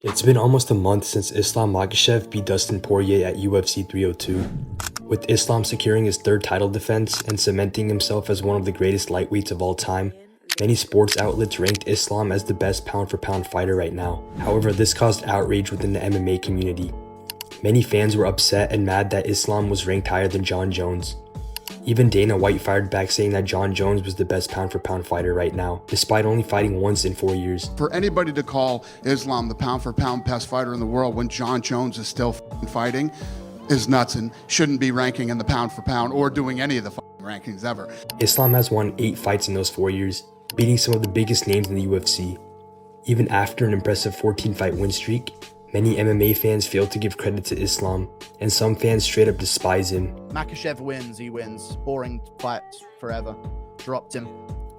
It's been almost a month since Islam Makhachev beat Dustin Poirier at UFC 302, with Islam securing his third title defense and cementing himself as one of the greatest lightweights of all time. Many sports outlets ranked Islam as the best pound-for-pound fighter right now. However, this caused outrage within the MMA community. Many fans were upset and mad that Islam was ranked higher than Jon Jones. Even Dana White fired back saying that Jon Jones was the best pound-for-pound fighter right now, despite only fighting once in 4 years. For anybody to call Islam the pound-for-pound best fighter in the world when Jon Jones is still fighting is nuts and shouldn't be ranking in the pound-for-pound or doing any of the rankings ever. Islam has won 8 fights in those 4 years, beating some of the biggest names in the UFC. Even after an impressive 14-fight win streak, many MMA fans fail to give credit to Islam, and some fans straight up despise him. Makhachev wins, he wins. Boring fight forever. Dropped him.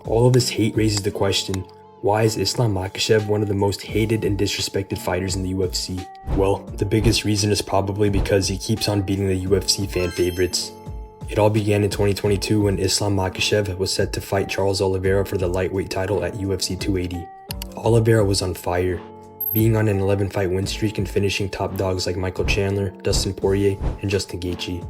All of this hate raises the question, why is Islam Makhachev one of the most hated and disrespected fighters in the UFC? Well, the biggest reason is probably because he keeps on beating the UFC fan favorites. It all began in 2022 when Islam Makhachev was set to fight Charles Oliveira for the lightweight title at UFC 280. Oliveira was on fire, being on an 11-fight win streak and finishing top dogs like Michael Chandler, Dustin Poirier, and Justin Gaethje.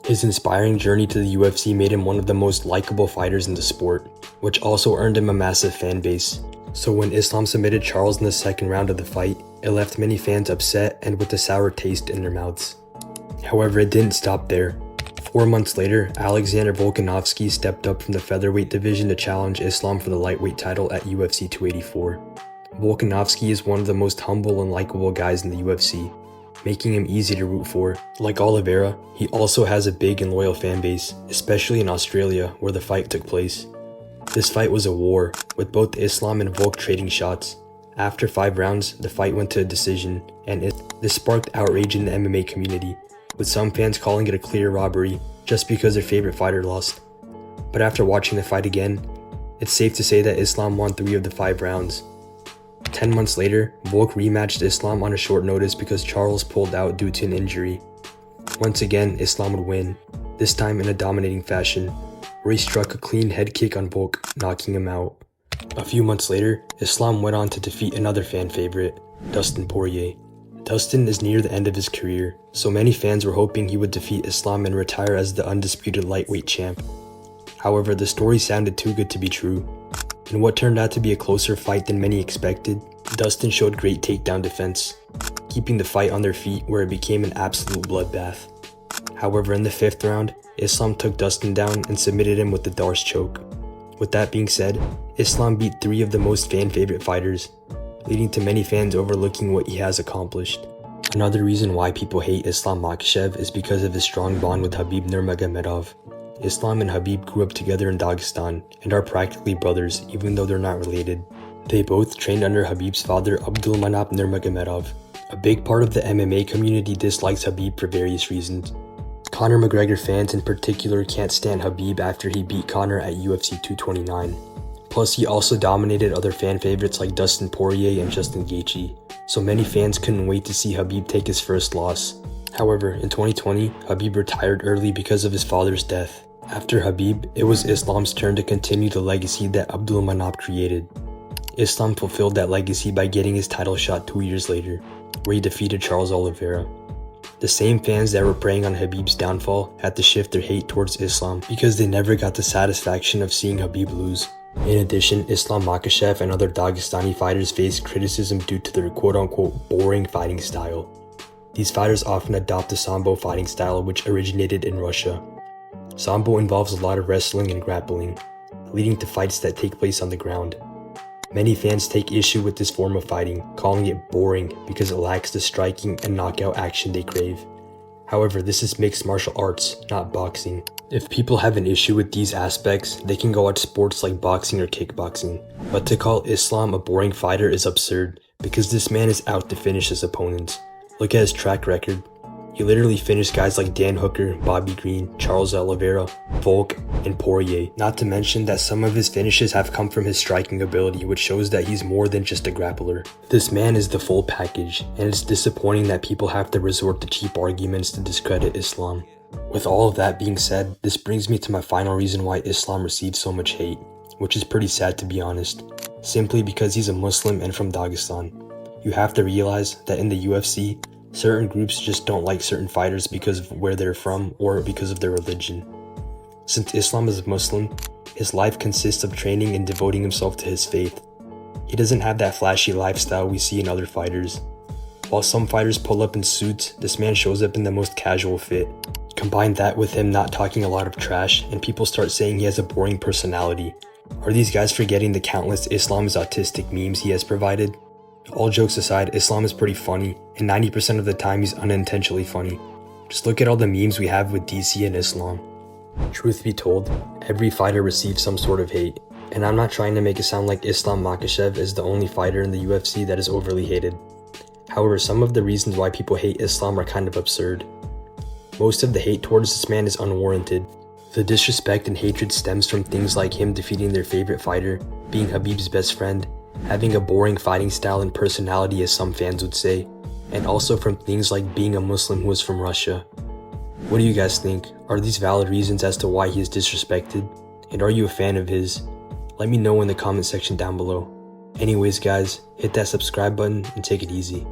His inspiring journey to the UFC made him one of the most likable fighters in the sport, which also earned him a massive fan base. So when Islam submitted Charles in the second round of the fight, it left many fans upset and with a sour taste in their mouths. However, it didn't stop there. 4 months later, Alexander Volkanovski stepped up from the featherweight division to challenge Islam for the lightweight title at UFC 284. Volkanovski is one of the most humble and likable guys in the UFC, making him easy to root for. Like Oliveira, he also has a big and loyal fan base, especially in Australia where the fight took place. This fight was a war, with both Islam and Volk trading shots. After 5 rounds, the fight went to a decision, and this sparked outrage in the MMA community, with some fans calling it a clear robbery just because their favorite fighter lost. But after watching the fight again, it's safe to say that Islam won 3 of the 5 rounds. 10 months later, Volk rematched Islam on a short notice because Charles pulled out due to an injury. Once again, Islam would win, this time in a dominating fashion, where he struck a clean head kick on Volk, knocking him out. A few months later, Islam went on to defeat another fan favorite, Dustin Poirier. Dustin is near the end of his career, so many fans were hoping he would defeat Islam and retire as the undisputed lightweight champ. However, the story sounded too good to be true. In what turned out to be a closer fight than many expected, Dustin showed great takedown defense, keeping the fight on their feet where it became an absolute bloodbath. However, in the 5th round, Islam took Dustin down and submitted him with the Darce choke. With that being said, Islam beat 3 of the most fan-favorite fighters, leading to many fans overlooking what he has accomplished. Another reason why people hate Islam Makhachev is because of his strong bond with Khabib Nurmagomedov. Islam and Khabib grew up together in Dagestan and are practically brothers even though they're not related. They both trained under Khabib's father Abdulmanap Nurmagomedov. A big part of the MMA community dislikes Khabib for various reasons. Conor McGregor fans in particular can't stand Khabib after he beat Conor at UFC 229. Plus, he also dominated other fan favorites like Dustin Poirier and Justin Gaethje, so many fans couldn't wait to see Khabib take his first loss. However, in 2020, Khabib retired early because of his father's death. After Khabib, it was Islam's turn to continue the legacy that Abdulmanap created. Islam fulfilled that legacy by getting his title shot 2 years later, where he defeated Charles Oliveira. The same fans that were preying on Khabib's downfall had to shift their hate towards Islam because they never got the satisfaction of seeing Khabib lose. In addition, Islam Makhachev and other Dagestani fighters faced criticism due to their quote-unquote boring fighting style. These fighters often adopt the Sambo fighting style, which originated in Russia. Sambo involves a lot of wrestling and grappling, leading to fights that take place on the ground. Many fans take issue with this form of fighting, calling it boring because it lacks the striking and knockout action they crave. However, this is mixed martial arts, not boxing. If people have an issue with these aspects, they can go watch sports like boxing or kickboxing. But to call Islam a boring fighter is absurd, because this man is out to finish his opponents. Look at his track record. He literally finished guys like Dan Hooker, Bobby Green, Charles Oliveira, Volk, and Poirier. Not to mention that some of his finishes have come from his striking ability, which shows that he's more than just a grappler. This man is the full package, and it's disappointing that people have to resort to cheap arguments to discredit Islam. With all of that being said, this brings me to my final reason why Islam receives so much hate, which is pretty sad to be honest, simply because he's a Muslim and from Dagestan. You have to realize that in the UFC, certain groups just don't like certain fighters because of where they're from or because of their religion. Since Islam is Muslim, his life consists of training and devoting himself to his faith. He doesn't have that flashy lifestyle we see in other fighters. While some fighters pull up in suits, this man shows up in the most casual fit. Combine that with him not talking a lot of trash, and people start saying he has a boring personality. Are these guys forgetting the countless Islam is autistic memes he has provided? All jokes aside, Islam is pretty funny, and 90% of the time he's unintentionally funny. Just look at all the memes we have with DC and Islam. Truth be told, every fighter receives some sort of hate, and I'm not trying to make it sound like Islam Makhachev is the only fighter in the UFC that is overly hated. However, some of the reasons why people hate Islam are kind of absurd. Most of the hate towards this man is unwarranted. The disrespect and hatred stems from things like him defeating their favorite fighter, being Khabib's best friend, having a boring fighting style and personality as some fans would say, and also from things like being a Muslim who is from Russia. What do you guys think? Are these valid reasons as to why he is disrespected? And are you a fan of his? Let me know in the comment section down below. Anyways guys, hit that subscribe button and take it easy.